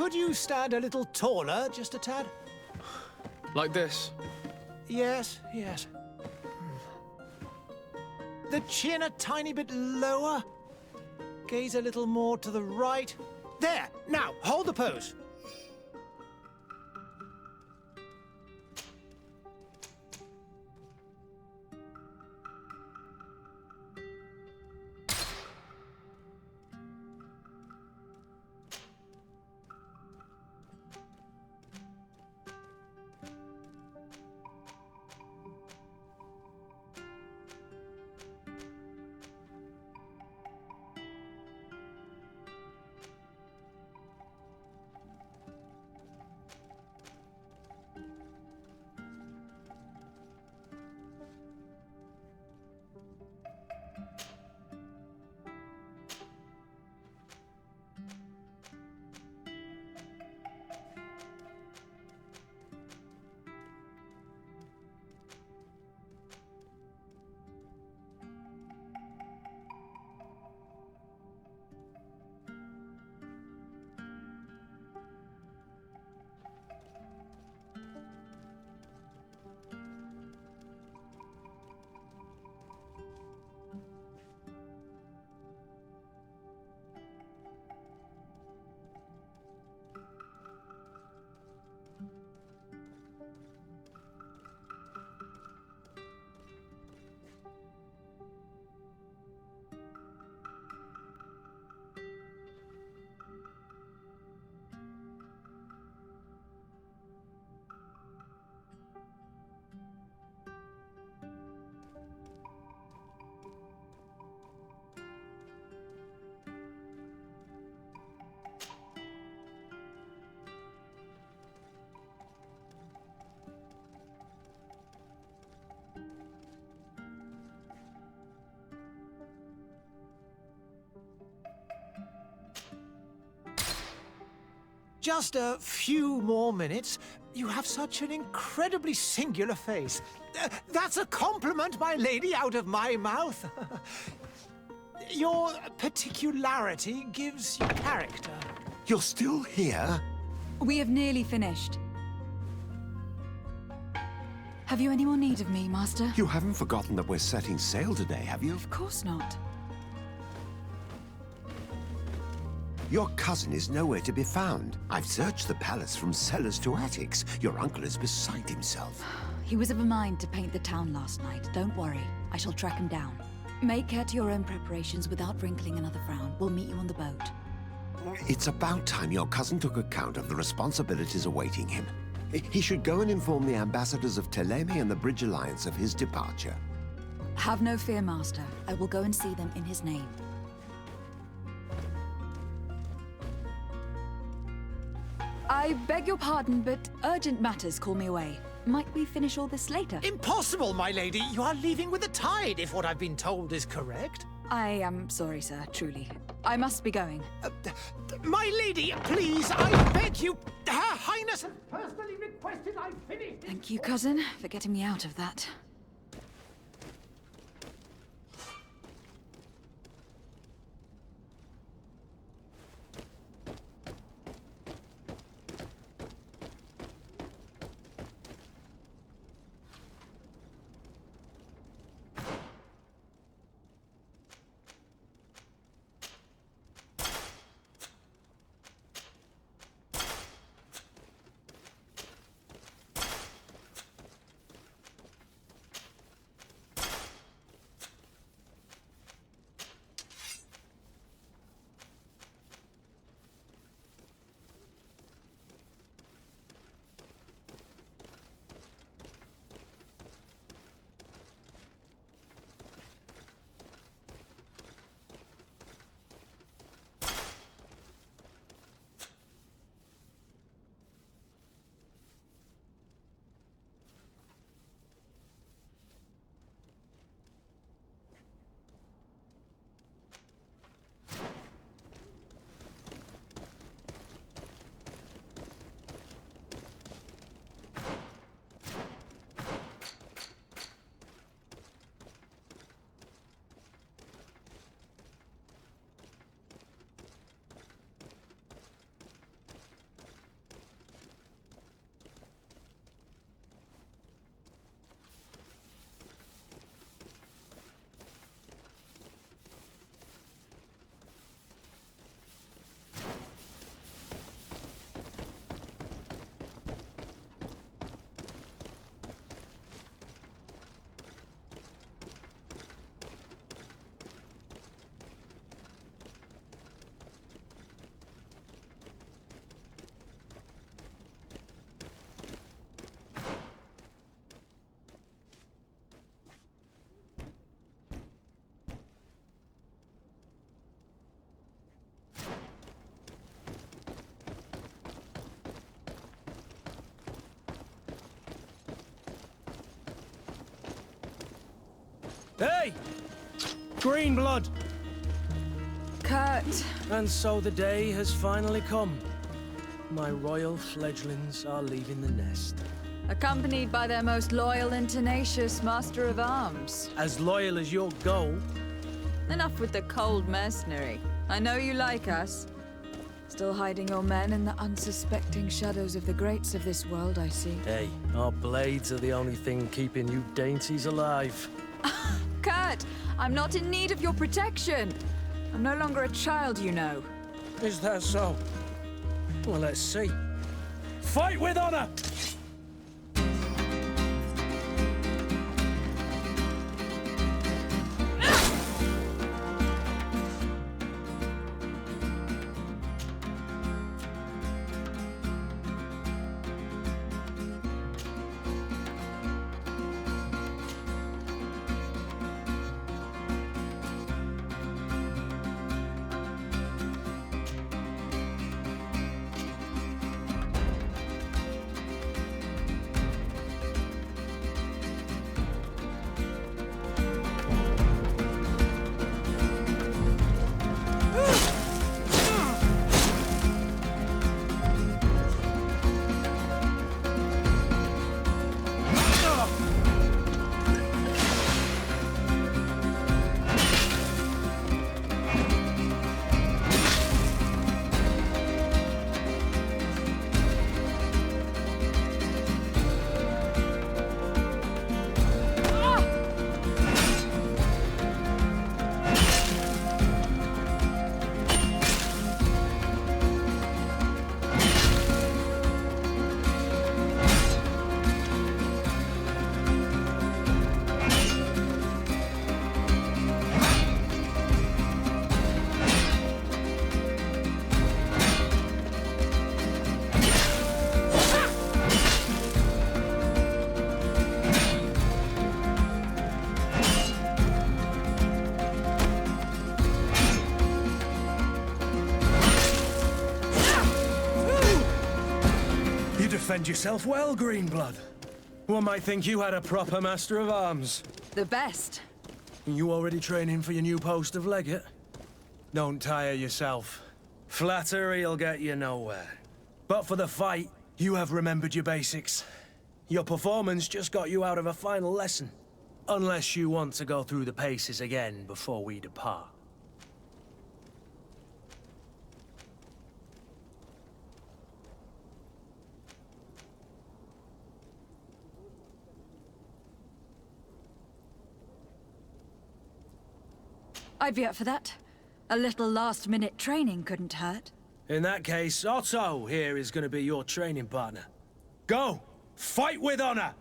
Could you stand a little taller, just a tad? Like this? Yes, yes. The chin a tiny bit lower. Gaze a little more to the right. There! Now, hold the pose. Just a few more minutes. You have such an incredibly singular face. That's a compliment, my lady, out of my mouth. Your particularity gives you character. You're still here? We have nearly finished. Have you any more need of me, Master? You haven't forgotten that we're setting sail today, have you? Of course not. Your cousin is nowhere to be found. I've searched the palace from cellars to attics. Your uncle is beside himself. He was of a mind to paint the town last night. Don't worry. I shall track him down. Make care to your own preparations without wrinkling another frown. We'll meet you on the boat. It's about time your cousin took account of the responsibilities awaiting him. He should go and inform the ambassadors of Teleme and the Bridge Alliance of his departure. Have no fear, Master. I will go and see them in his name. I beg your pardon, but urgent matters call me away. Might we finish all this later? Impossible, my lady. You are leaving with the tide, if what I've been told is correct. I am sorry, sir, truly. I must be going. My lady, please, I beg you. Her Highness has personally requested I finish. Thank you, cousin, for getting me out of that. Hey! Green blood! Kurt, And so the day has finally come. My royal fledglings are leaving the nest. accompanied by their most loyal and tenacious master of arms. As loyal as your goal. Enough with the cold mercenary. I know you like us. Still hiding your men in the unsuspecting shadows of the greats of this world, I see. Hey, our blades are the only thing keeping you dainties alive. Kurt, I'm not in need of your protection. I'm no longer a child, you know. Is that so? Well, let's see. Fight with honor! Defend yourself well, Greenblood. One might think you had a proper master of arms. The best. You already training for your new post of legate? Don't tire yourself. Flattery'll get you nowhere. But for the fight, you have remembered your basics. Your performance just got you out of a final lesson. Unless you want to go through the paces again before we depart. I'd be up for that. A little last-minute training couldn't hurt. In that case, Otto here is going to be your training partner. Go! Fight with honor!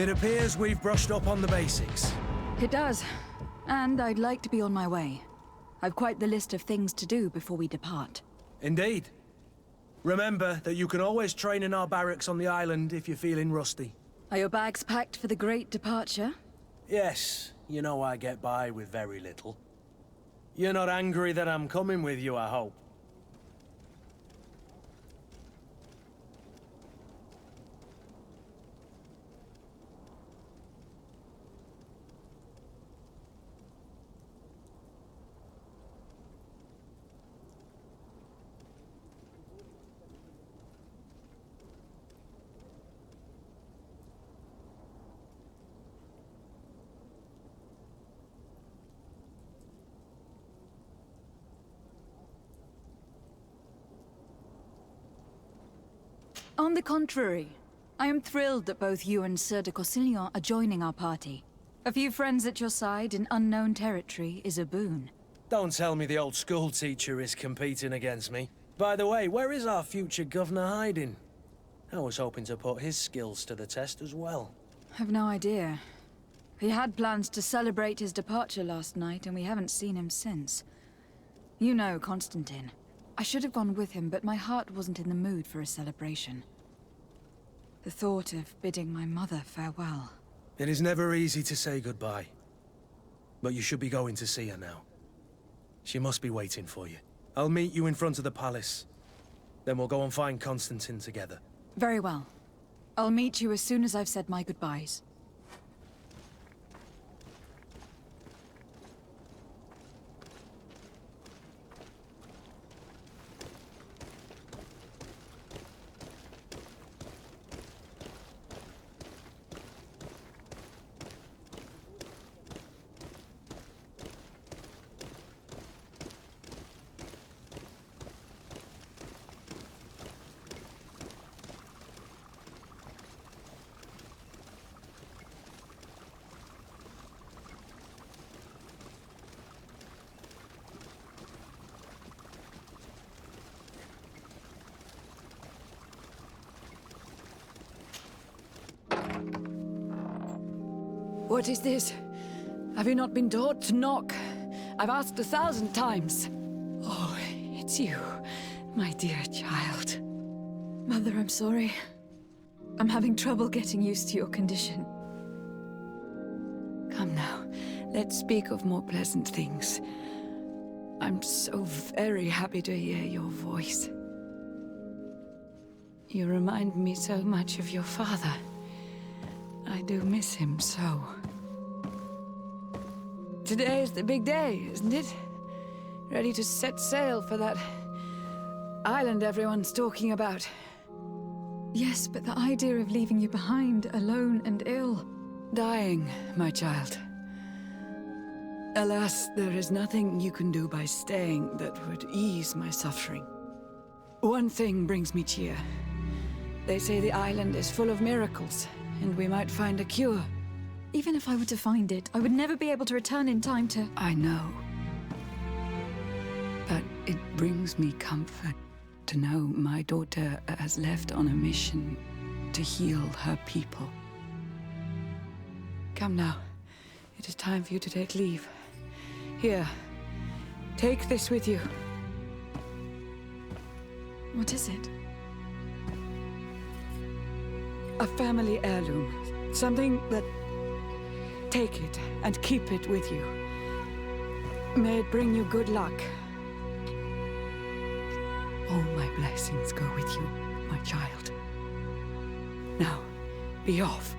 It appears we've brushed up on the basics. It does. And I'd like to be on my way. I've quite the list of things to do before we depart. Indeed. Remember that you can always train in our barracks on the island if you're feeling rusty. Are your bags packed for the great departure? Yes, you know I get by with very little. You're not angry that I'm coming with you, I hope. On the contrary, I am thrilled that both you and Sir de Corsillon are joining our party. A few friends at your side in unknown territory is a boon. Don't tell me the old school teacher is competing against me. By the way, where is our future governor hiding? I was hoping to put his skills to the test as well. I've no idea. He had plans to celebrate his departure last night, and we haven't seen him since. You know Constantine. I should have gone with him, but my heart wasn't in the mood for a celebration. The thought of bidding my mother farewell. It is never easy to say goodbye. But you should be going to see her now. She must be waiting for you. I'll meet you in front of the palace. Then we'll go and find Constantine together. Very well. I'll meet you as soon as I've said my goodbyes. What is this? Have you not been taught to knock? I've asked 1,000 times. Oh, it's you, my dear child. Mother, I'm sorry. I'm having trouble getting used to your condition. Come now, let's speak of more pleasant things. I'm so very happy to hear your voice. You remind me so much of your father. I do miss him so. Today is the big day, isn't it? Ready to set sail for that island everyone's talking about. Yes, but the idea of leaving you behind, alone and ill. Dying, my child. Alas, there is nothing you can do by staying that would ease my suffering. One thing brings me cheer. They say the island is full of miracles, and we might find a cure. Even if I were to find it, I would never be able to return in time to... I know. But it brings me comfort to know my daughter has left on a mission to heal her people. Come now. It is time for you to take leave. Here, take this with you. What is it? A family heirloom. Something that... Take it and keep it with you. May it bring you good luck. All my blessings go with you, my child. Now, be off.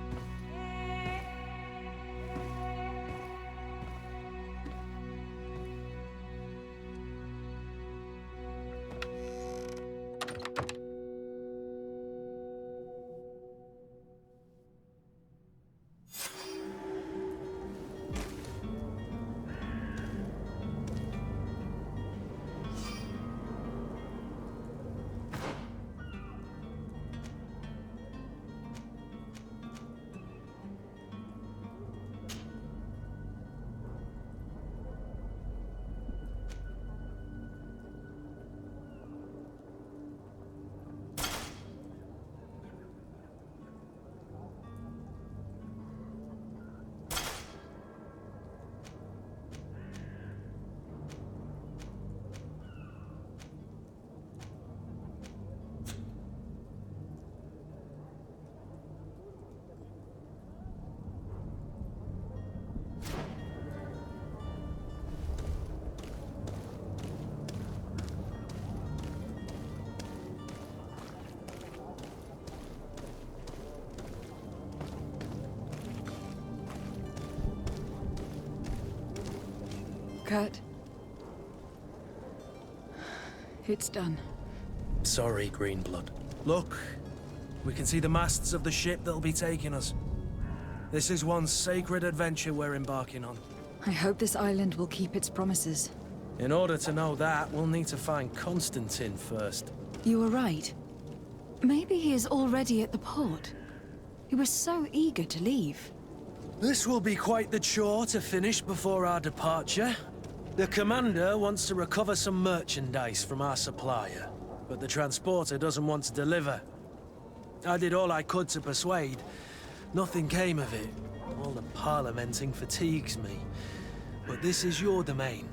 Kurt. It's done. Sorry, Greenblood. Look, we can see the masts of the ship that'll be taking us. This is one sacred adventure we're embarking on. I hope this island will keep its promises. In order to know that, we'll need to find Constantine first. You were right. Maybe he is already at the port. He was so eager to leave. This will be quite the chore to finish before our departure. The commander wants to recover some merchandise from our supplier, but the transporter doesn't want to deliver. I did all I could to persuade. Nothing came of it. All the parliamenting fatigues me. But this is your domain.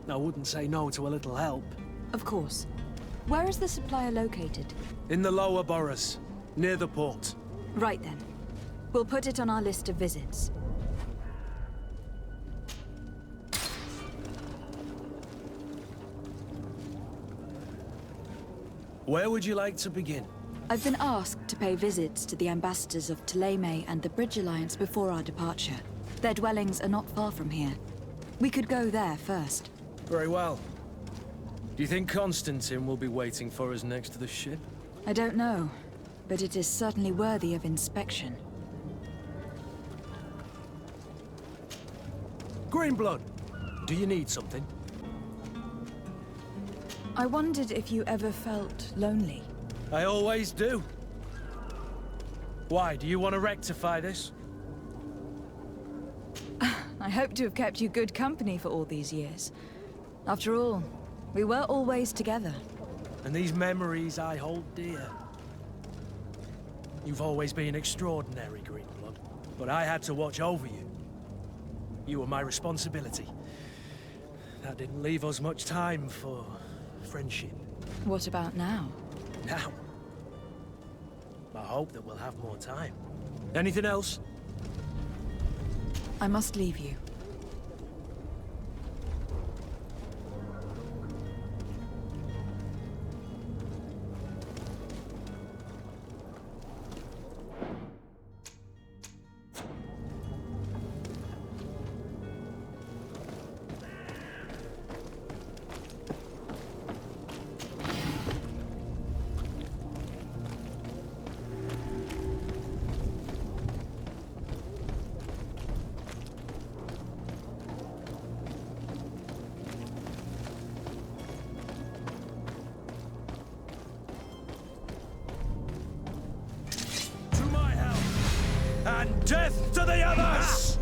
I wouldn't say no to a little help. Of course. Where is the supplier located? In the lower boroughs, near the port. Right then. We'll put it on our list of visits. Where would you like to begin? I've been asked to pay visits to the ambassadors of Thélème and the Bridge Alliance before our departure. Their dwellings are not far from here. We could go there first. Very well. Do you think Constantine will be waiting for us next to the ship? I don't know, but it is certainly worthy of inspection. Greenblood, do you need something? I wondered if you ever felt lonely. I always do. Why, do you want to rectify this? I hope to have kept you good company for all these years. After all, we were always together. And these memories I hold dear. You've always been extraordinary, Greenblood, but I had to watch over you. You were my responsibility. That didn't leave us much time for friendship. What about now? Now, I hope that we'll have more time. Anything else? I must leave you. And death to the others!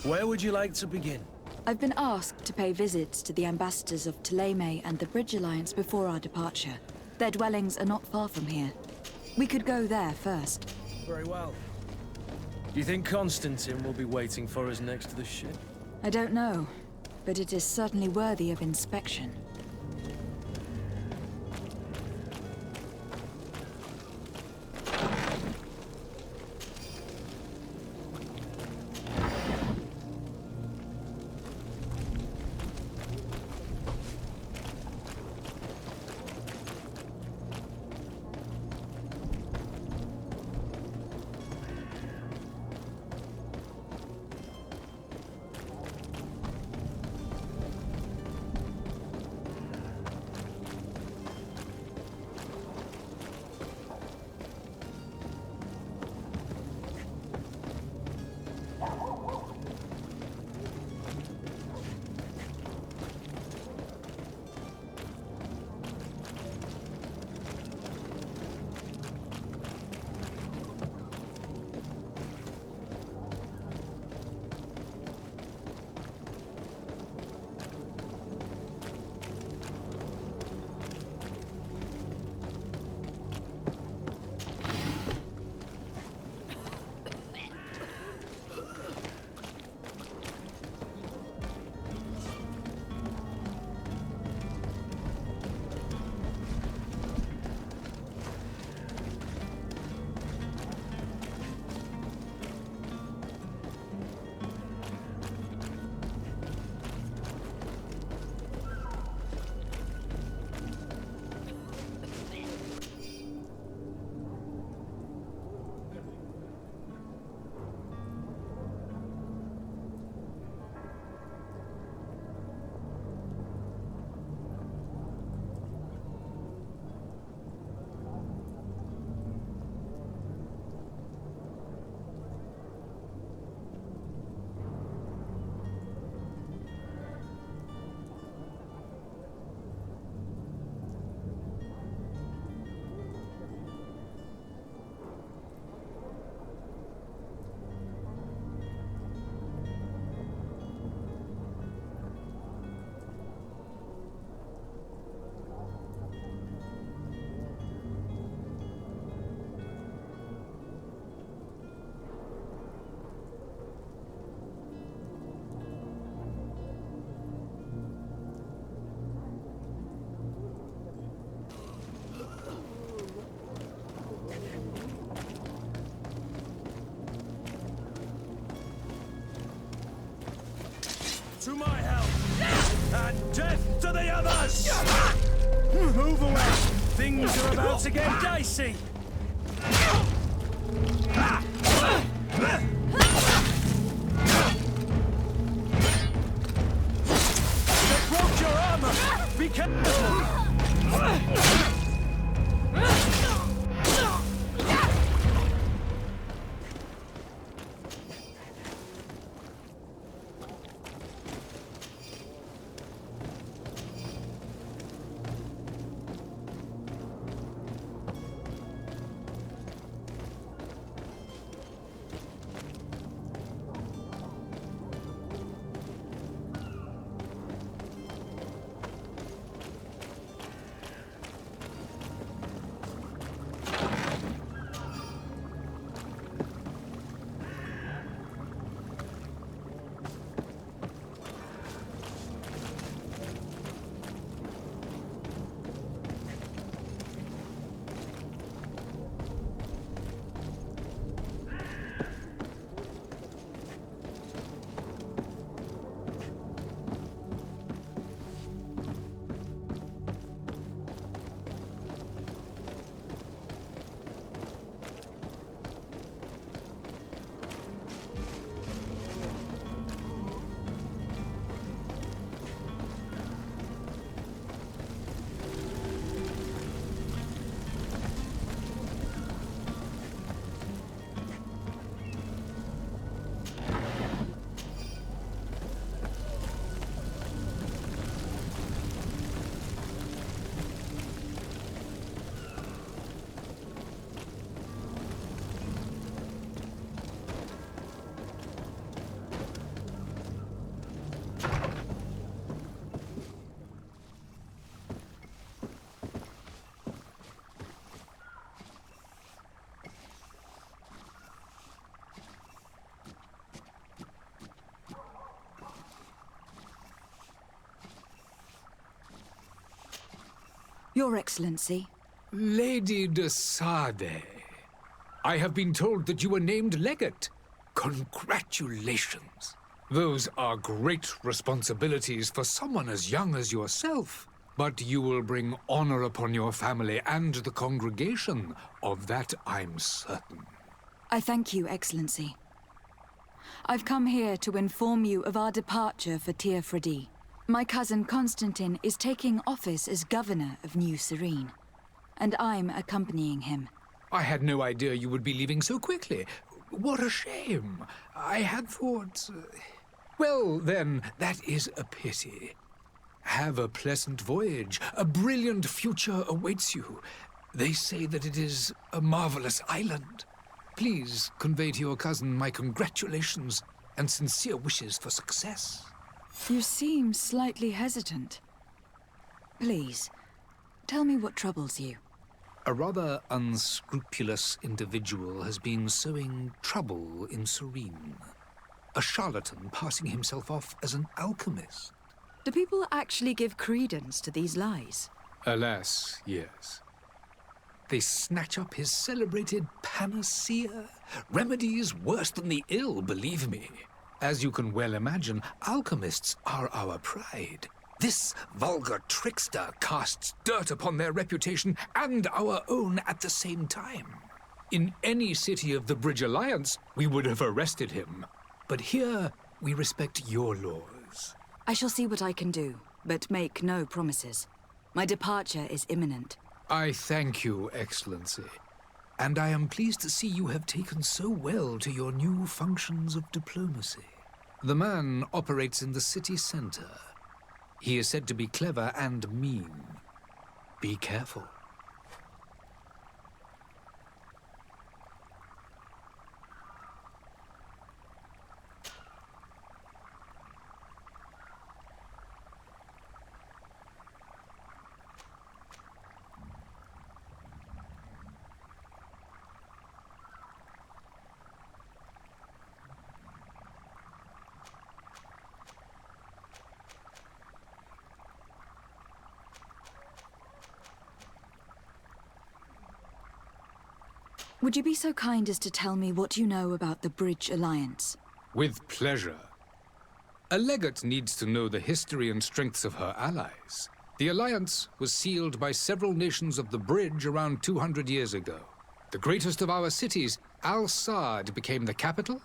Where would you like to begin? I've been asked to pay visits to the ambassadors of Thélème and the Bridge Alliance before our departure. Their dwellings are not far from here. We could go there first. Very well. Do you think Constantine will be waiting for us next to the ship? I don't know, but it is certainly worthy of inspection. To my help! And death to the others! Move away! Things are about to get dicey! They broke your armor! Be careful! Your Excellency. Lady de Seren, I have been told that you were named legate. Congratulations. Those are great responsibilities for someone as young as yourself. But you will bring honor upon your family and the congregation. Of that I'm certain. I thank you, Excellency. I've come here to inform you of our departure for Teofredi. My cousin Constantine is taking office as governor of New Seren, and I'm accompanying him. I had no idea you would be leaving so quickly. What a shame. I had thought... Well, then, that is a pity. Have a pleasant voyage. A brilliant future awaits you. They say that it is a marvelous island. Please convey to your cousin my congratulations and sincere wishes for success. You seem slightly hesitant. Please, tell me what troubles you. A rather unscrupulous individual has been sowing trouble in Seren. A charlatan passing himself off as an alchemist. Do people actually give credence to these lies? Alas, yes. They snatch up his celebrated panacea. Remedies worse than the ill, believe me. As you can well imagine, alchemists are our pride. This vulgar trickster casts dirt upon their reputation and our own at the same time. In any city of the Bridge Alliance, we would have arrested him. But here, we respect your laws. I shall see what I can do, but make no promises. My departure is imminent. I thank you, Excellency. And I am pleased to see you have taken so well to your new functions of diplomacy. The man operates in the city center. He is said to be clever and mean. Be careful. Would you be so kind as to tell me what you know about the Bridge Alliance? With pleasure. A legate needs to know the history and strengths of her allies. The alliance was sealed by several nations of the Bridge around 200 years ago. The greatest of our cities, Al-Saad, became the capital,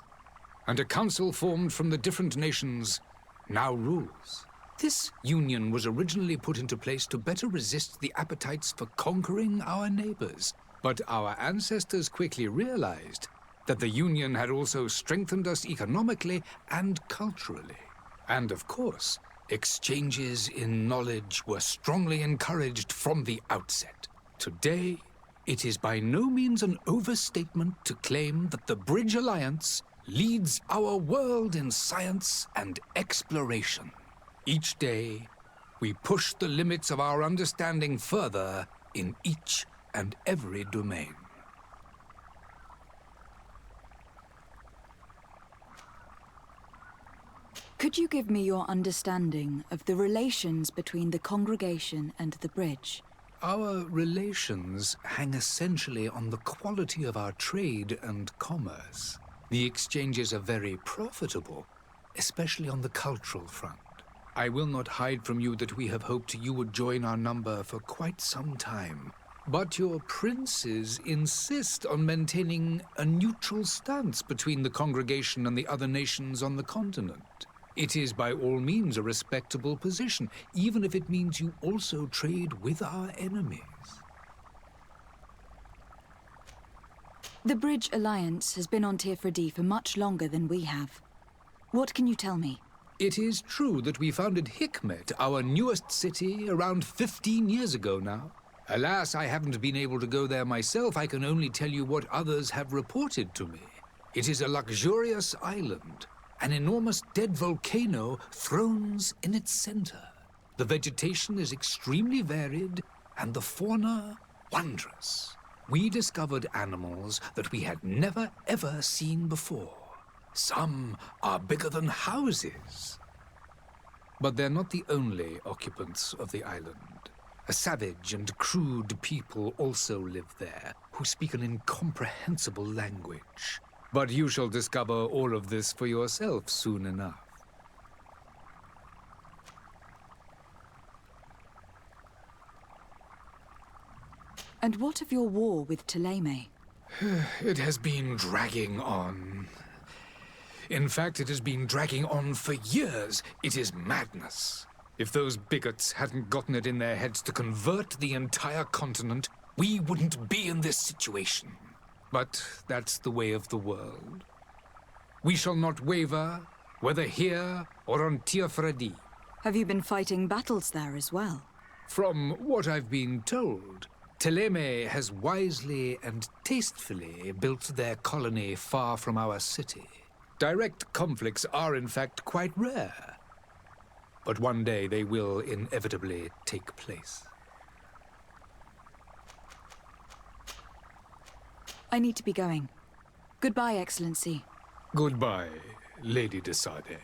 and a council formed from the different nations now rules. This union was originally put into place to better resist the appetites for conquering our neighbors. But our ancestors quickly realized that the union had also strengthened us economically and culturally. And of course, exchanges in knowledge were strongly encouraged from the outset. Today, it is by no means an overstatement to claim that the Bridge Alliance leads our world in science and exploration. Each day, we push the limits of our understanding further in each and every domain. Could you give me your understanding of the relations between the congregation and the Bridge? Our relations hang essentially on the quality of our trade and commerce. The exchanges are very profitable, especially on the cultural front. I will not hide from you that we have hoped you would join our number for quite some time. But your princes insist on maintaining a neutral stance between the congregation and the other nations on the continent. It is by all means a respectable position, even if it means you also trade with our enemies. The Bridge Alliance has been on Tirfredi for much longer than we have. What can you tell me? It is true that we founded Hikmet, our newest city, around 15 years ago now. Alas, I haven't been able to go there myself. I can only tell you what others have reported to me. It is a luxurious island. An enormous dead volcano thrones in its center. The vegetation is extremely varied, and the fauna wondrous. We discovered animals that we had never ever seen before. Some are bigger than houses. But they're not the only occupants of the island. A savage and crude people also live there, who speak an incomprehensible language. But you shall discover all of this for yourself soon enough. And what of your war with Thélème? It has been dragging on. In fact, it has been dragging on for years. It is madness. If those bigots hadn't gotten it in their heads to convert the entire continent, we wouldn't be in this situation. But that's the way of the world. We shall not waver, whether here or on Tirfredi. Have you been fighting battles there as well? From what I've been told, Thélème has wisely and tastefully built their colony far from our city. Direct conflicts are in fact quite rare. But one day they will inevitably take place. I need to be going. Goodbye, Excellency. Goodbye, Lady de Seren.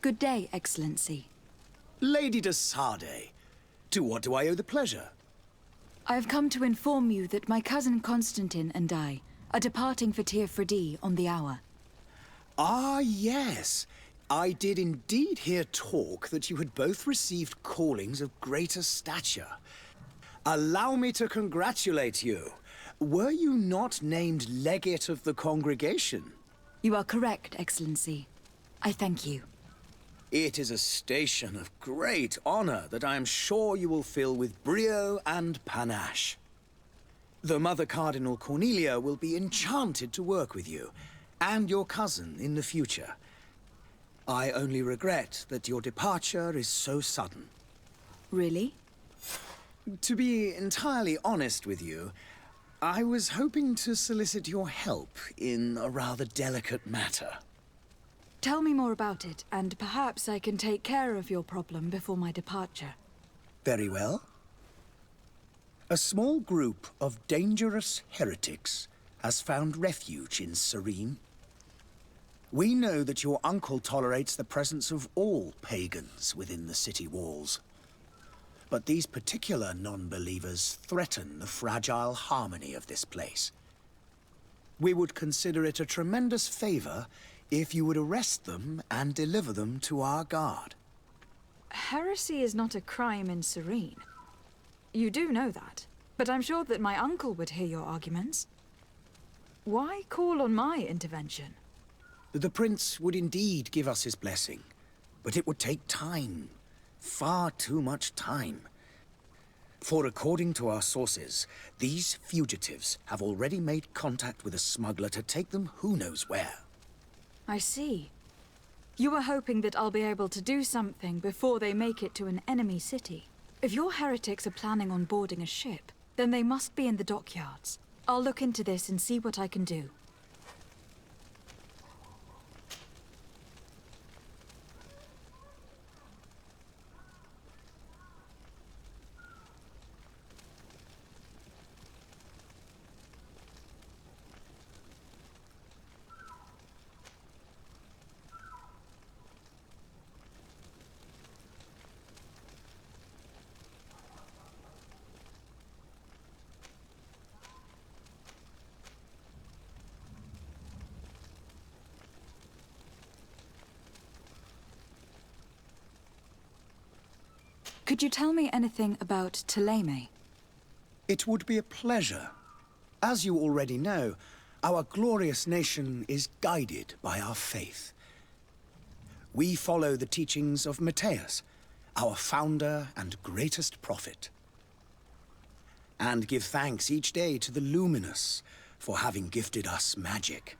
Good day, Excellency. Lady de Seren, to what do I owe the pleasure? I have come to inform you that my cousin Constantine and I are departing for Tirfredi on the hour. Ah, yes. I did indeed hear talk that you had both received callings of greater stature. Allow me to congratulate you. Were you not named legate of the congregation? You are correct, Excellency. I thank you. It is a station of great honor that I am sure you will fill with brio and panache. The Mother Cardinal Cornelia will be enchanted to work with you, and your cousin in the future. I only regret that your departure is so sudden. Really? To be entirely honest with you, I was hoping to solicit your help in a rather delicate matter. Tell me more about it, and perhaps I can take care of your problem before my departure. Very well. A small group of dangerous heretics has found refuge in Seren. We know that your uncle tolerates the presence of all pagans within the city walls. But these particular non-believers threaten the fragile harmony of this place. We would consider it a tremendous favor if you would arrest them and deliver them to our guard. Heresy is not a crime in Seren. You do know that, but I'm sure that my uncle would hear your arguments. Why call on my intervention? The prince would indeed give us his blessing, but it would take time. Far too much time. For according to our sources, these fugitives have already made contact with a smuggler to take them who knows where. I see. You were hoping that I'll be able to do something before they make it to an enemy city. If your heretics are planning on boarding a ship, then they must be in the dockyards. I'll look into this and see what I can do. Could you tell me anything about Thélème? It would be a pleasure. As you already know, our glorious nation is guided by our faith. We follow the teachings of Matthias, our founder and greatest prophet, and give thanks each day to the Luminous for having gifted us magic.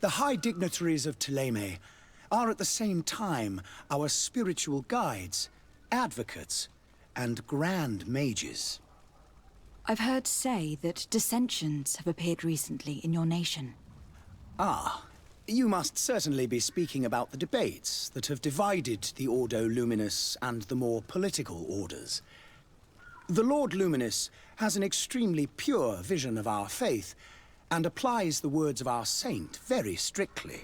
The high dignitaries of Thélème are at the same time our spiritual guides, advocates, and grand mages. I've heard say that dissensions have appeared recently in your nation. Ah, you must certainly be speaking about the debates that have divided the Ordo Luminous and the more political orders. The Lord Luminous has an extremely pure vision of our faith and applies the words of our saint very strictly.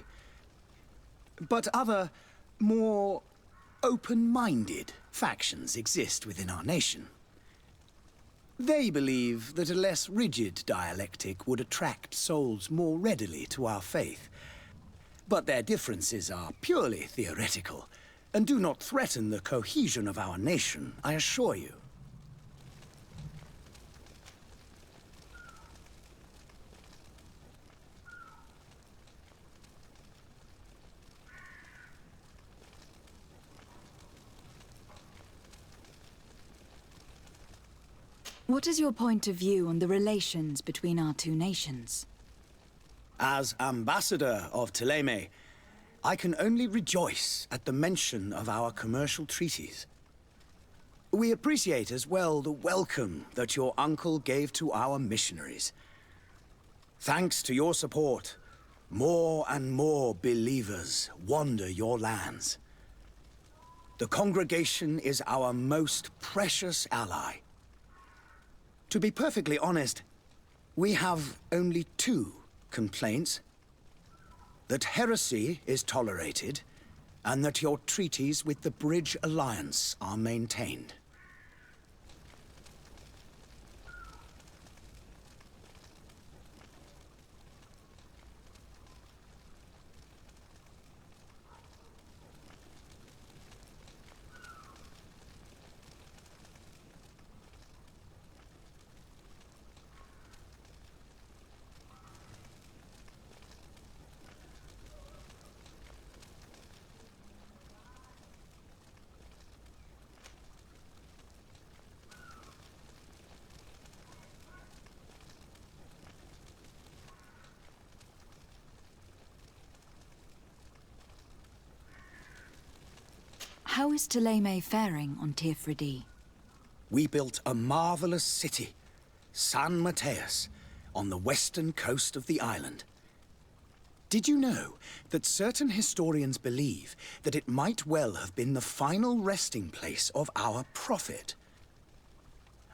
But other, more open-minded factions exist within our nation. They believe that a less rigid dialectic would attract souls more readily to our faith. But their differences are purely theoretical, and do not threaten the cohesion of our nation, I assure you. What is your point of view on the relations between our two nations? As ambassador of Thélème, I can only rejoice at the mention of our commercial treaties. We appreciate as well the welcome that your uncle gave to our missionaries. Thanks to your support, more and more believers wander your lands. The congregation is our most precious ally. To be perfectly honest, we have only two complaints. That heresy is tolerated, and that your treaties with the Bridge Alliance are maintained. how is Thélème faring on Tirfredi? We built a marvelous city, San Mateus, on the western coast of the island. Did you know that certain historians believe that it might well have been the final resting place of our prophet?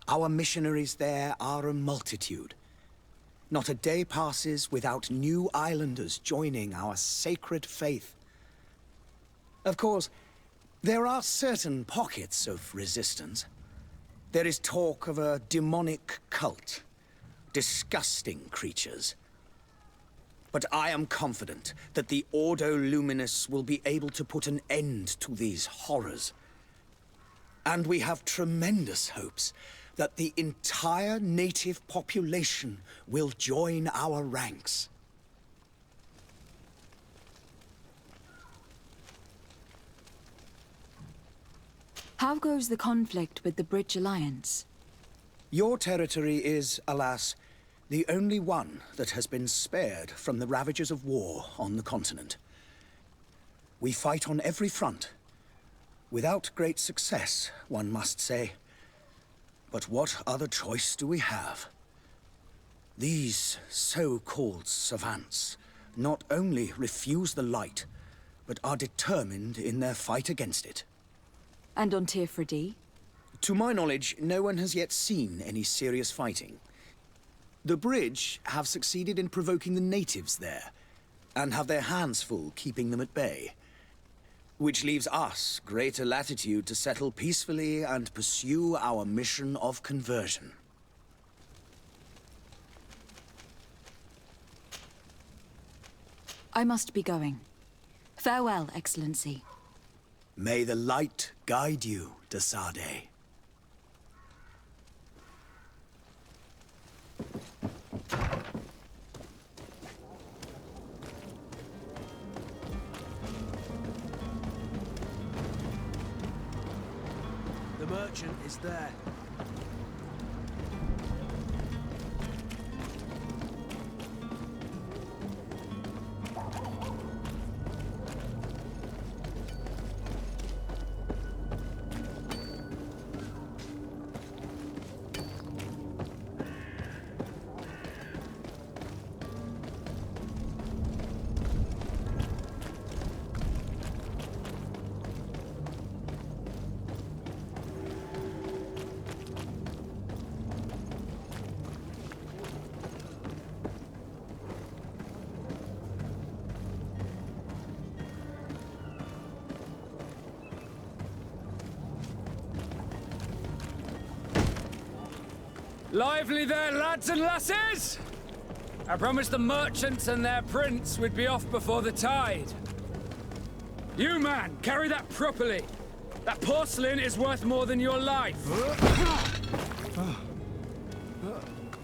Our missionaries there are a multitude. Not a day passes without new islanders joining our sacred faith. Of course, there are certain pockets of resistance. There is talk of a demonic cult, disgusting creatures. But I am confident that the Ordo Luminis will be able to put an end to these horrors. And we have tremendous hopes that the entire native population will join our ranks. How goes the conflict with the Bridge Alliance? Your territory is, alas, the only one that has been spared from the ravages of war on the continent. We fight on every front. Without great success, one must say. But what other choice do we have? These so-called savants not only refuse the light, but are determined in their fight against it. And on Tirfredi? To my knowledge, no one has yet seen any serious fighting. The Bridge have succeeded in provoking the natives there, and have their hands full keeping them at bay. Which leaves us greater latitude to settle peacefully and pursue our mission of conversion. I must be going. Farewell, Excellency. May the light guide you, de Sade. The merchant is there. Lively there, lads and lasses! I promised the merchants and their prince we'd be off before the tide. You, man, carry that properly. That porcelain is worth more than your life.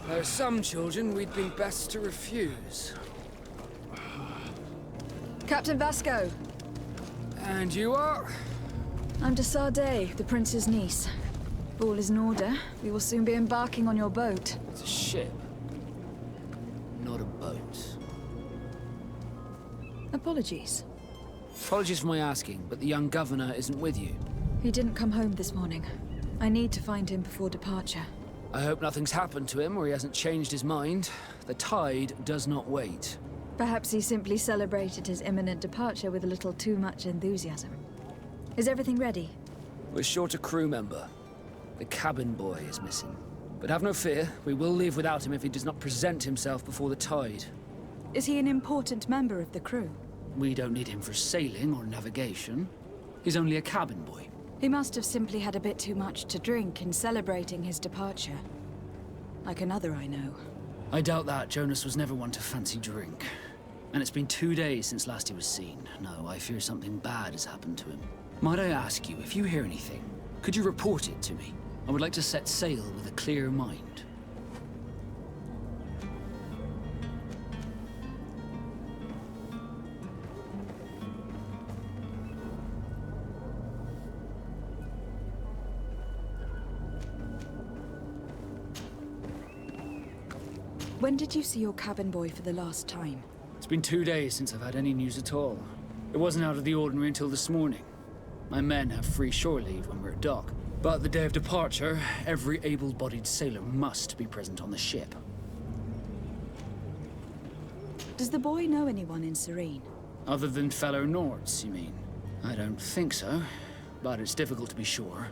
There are some children we'd be best to refuse. Captain Vasco. And you are? I'm de Sade, the prince's niece. If all is in order, we will soon be embarking on your boat. It's a ship, not a boat. Apologies. Apologies for my asking, but the young governor isn't with you. He didn't come home this morning. I need to find him before departure. I hope nothing's happened to him or he hasn't changed his mind. The tide does not wait. Perhaps he simply celebrated his imminent departure with a little too much enthusiasm. Is everything ready? We're short a crew member. The cabin boy is missing. But have no fear, we will leave without him if he does not present himself before the tide. Is he an important member of the crew? We don't need him for sailing or navigation. He's only a cabin boy. He must have simply had a bit too much to drink in celebrating his departure. Like another I know. I doubt that. Jonas was never one to fancy drink. And it's been 2 days since last he was seen. No, I fear something bad has happened to him. Might I ask you, if you hear anything, could you report it to me? I would like to set sail with a clear mind. When did you see your cabin boy for the last time? It's been 2 days since I've had any news at all. It wasn't out of the ordinary until this morning. My men have free shore leave when we're at dock. But the day of departure, every able-bodied sailor must be present on the ship. Does the boy know anyone in Seren? Other than fellow Nords, you mean? I don't think so, but it's difficult to be sure.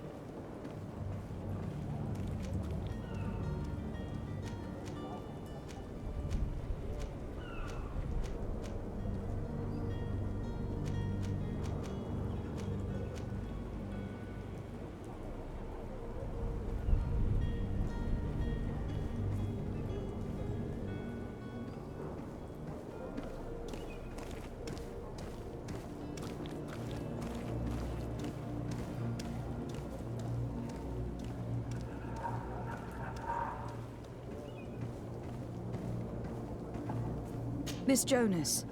Miss Jonas,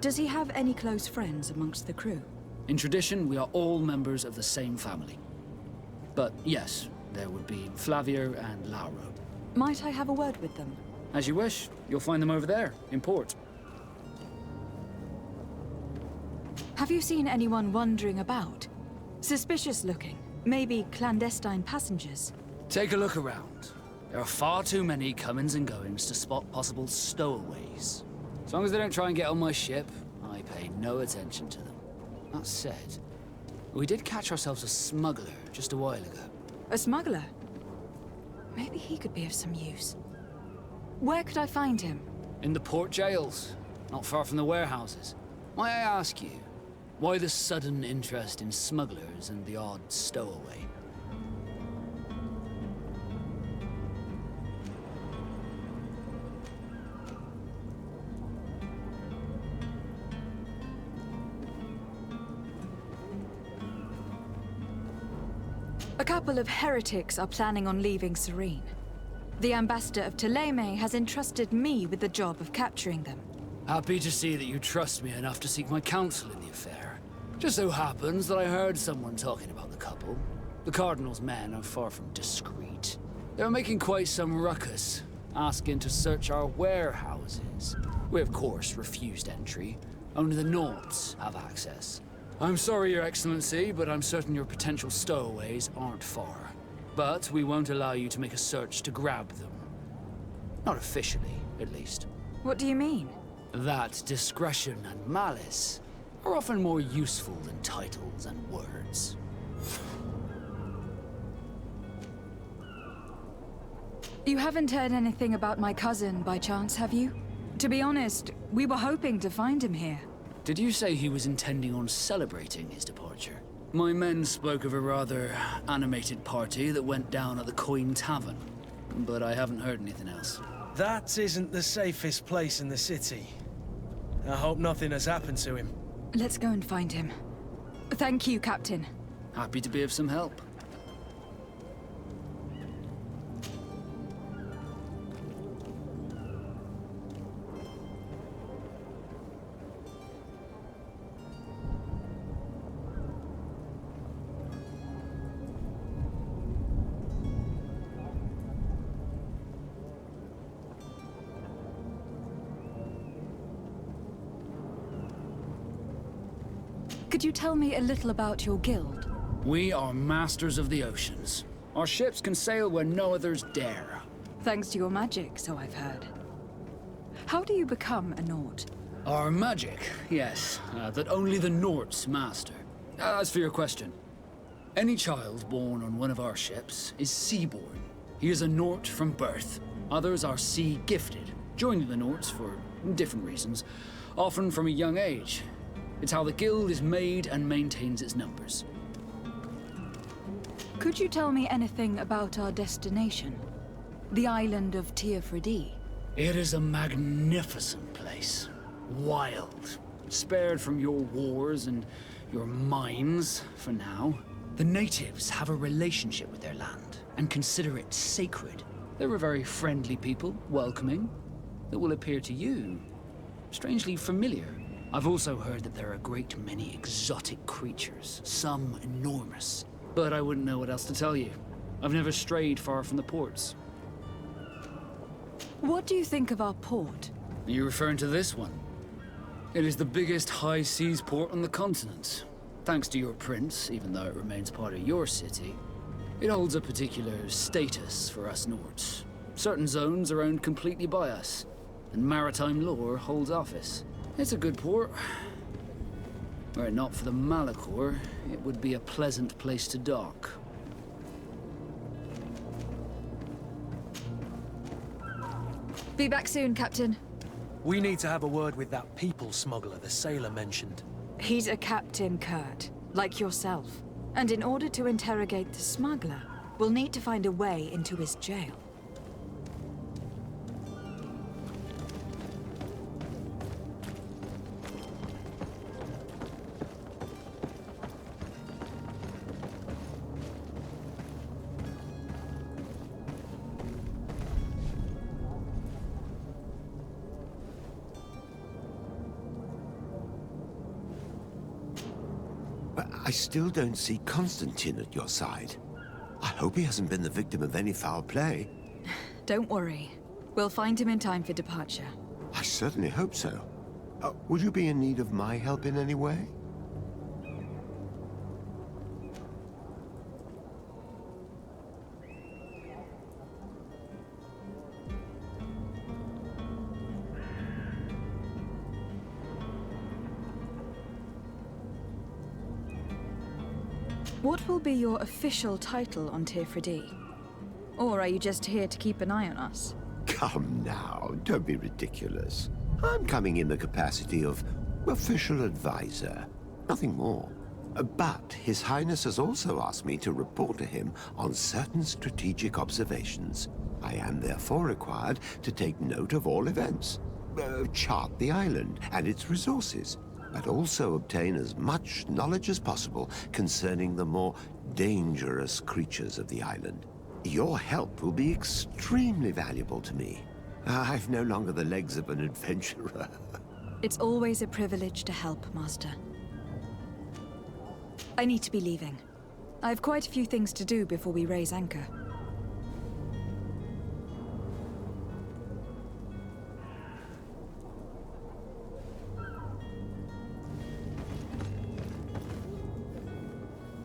does he have any close friends amongst the crew? In tradition, we are all members of the same family. But yes, there would be Flavio and Lauro. Might I have a word with them? As you wish. You'll find them over there, in port. Have you seen anyone wandering about? Suspicious looking. Maybe clandestine passengers. Take a look around. There are far too many comings and goings to spot possible stowaways. As long as they don't try and get on my ship, I pay no attention to them. That said, we did catch ourselves a smuggler just a while ago. A smuggler? Maybe he could be of some use. Where could I find him? In the port jails, not far from the warehouses. May I ask you, why the sudden interest in smugglers and the odd stowaway? A couple of heretics are planning on leaving Seren. The ambassador of Ptolemy has entrusted me with the job of capturing them. Happy to see that you trust me enough to seek my counsel in the affair. Just so happens that I heard someone talking about the couple. The Cardinal's men are far from discreet. They were making quite some ruckus, asking to search our warehouses. We of course refused entry. Only the Nords have access. I'm sorry, Your Excellency, but I'm certain your potential stowaways aren't far. But we won't allow you to make a search to grab them. Not officially, at least. What do you mean? That discretion and malice are often more useful than titles and words. You haven't heard anything about my cousin by chance, have you? To be honest, we were hoping to find him here. Did you say he was intending on celebrating his departure? My men spoke of a rather animated party that went down at the Coin Tavern, but I haven't heard anything else. That isn't the safest place in the city. I hope nothing has happened to him. Let's go and find him. Thank you, Captain. Happy to be of some help. Could you tell me a little about your guild? We are masters of the oceans. Our ships can sail where no others dare. Thanks to your magic, so I've heard. How do you become a Nord? Our magic, yes, that only the Nords master. As for your question, any child born on one of our ships is sea-born. He is a Nord from birth. Others are sea-gifted, joining the Nords for different reasons, often from a young age. It's how the guild is made and maintains its numbers. Could you tell me anything about our destination? The island of Teofridi? It is a magnificent place. Wild. Spared from your wars and your mines, for now. The natives have a relationship with their land and consider it sacred. They're a very friendly people, welcoming, that will appear to you strangely familiar. I've also heard that there are a great many exotic creatures, some enormous. But I wouldn't know what else to tell you. I've never strayed far from the ports. What do you think of our port? Are you referring to this one? It is the biggest high seas port on the continent. Thanks to your prince, even though it remains part of your city, it holds a particular status for us Nords. Certain zones are owned completely by us, and maritime law holds office. It's a good port. Were it not for the Malachor, it would be a pleasant place to dock. Be back soon, Captain. We need to have a word with that people smuggler the sailor mentioned. He's a Captain Kurt, like yourself. And in order to interrogate the smuggler, we'll need to find a way into his jail. But I still don't see Constantine at your side. I hope he hasn't been the victim of any foul play. Don't worry. We'll find him in time for departure. I certainly hope so. Would you be in need of my help in any way? What will be your official title on Tifredi? Or are you just here to keep an eye on us? Come now, don't be ridiculous. I'm coming in the capacity of official advisor, nothing more. But His Highness has also asked me to report to him on certain strategic observations. I am therefore required to take note of all events, chart the island and its resources, but also obtain as much knowledge as possible concerning the more dangerous creatures of the island. Your help will be extremely valuable to me. I've no longer the legs of an adventurer. It's always a privilege to help, Master. I need to be leaving. I have quite a few things to do before we raise anchor.